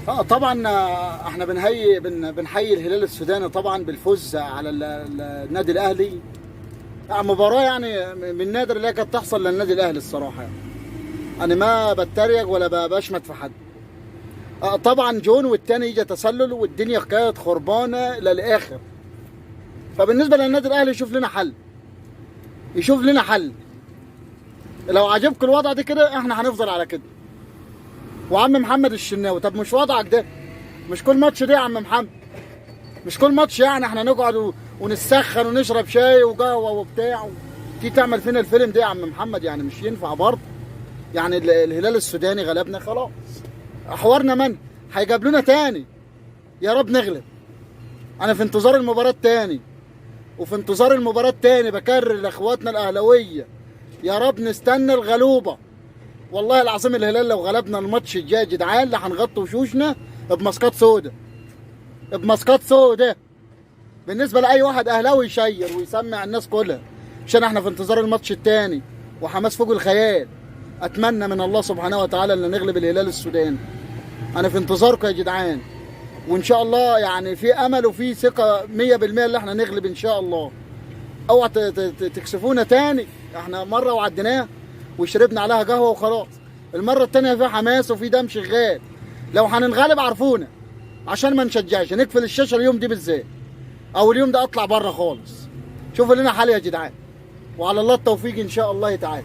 طبعا احنا بنحيي الهلال السوداني طبعا بالفوز على النادي الاهلي. مباراه يعني من نادر اللي كانت تحصل للنادي الاهلي الصراحه يعني. انا ما بتريق ولا بشمت في حد. طبعا جون والتاني يجي تسلل والدنيا كانت خربانه للاخر. فبالنسبه للنادي الاهلي يشوف لنا حل. لو عجبكم الوضع ده كده احنا هنفضل على كده. وعم محمد الشناوي، طب مش وضعك ده؟ مش كل ماتش ده يا عم محمد؟ مش كل ماتش يعني احنا نقعد ونسخن ونشرب شاي وقهوه وبتاع تيجي تعمل فينا الفيلم ده يا عم محمد؟ يعني مش ينفع برضه. يعني الهلال السوداني غلبنا خلاص، حوارنا من هيجاب لنا تاني؟ يا رب نغلب. انا في انتظار المباراه التاني، وفي انتظار المباراه التاني بكرر لاخواتنا الاهلاويه يا رب نستنى الغلوبه. والله العظيم الهلال لو غلبنا الماتش الجاي يا جدعان لا هنغطي وشوشنا بماسكات سودا، بماسكات سودا بالنسبه لاي واحد اهلاوي يشير ويسمع الناس كلها، عشان احنا في انتظار الماتش التاني وحماس فوق الخيال. اتمنى من الله سبحانه وتعالى ان نغلب الهلال السوداني. انا في انتظاركم يا جدعان، وان شاء الله يعني في امل وفي ثقه 100% اللي احنا نغلب ان شاء الله. اوعى تكسفونا تاني. احنا مره وعديناها وشربنا عليها قهوه وخلاص. المره التانيه في حماس وفي دم شغال. لو هننغلب عرفونا عشان ما نشجعش، نقفل الشاشه اليوم دي بالذات، او اليوم ده اطلع بره خالص. شوفوا لنا حل يا جدعان، وعلى الله التوفيق ان شاء الله تعالى.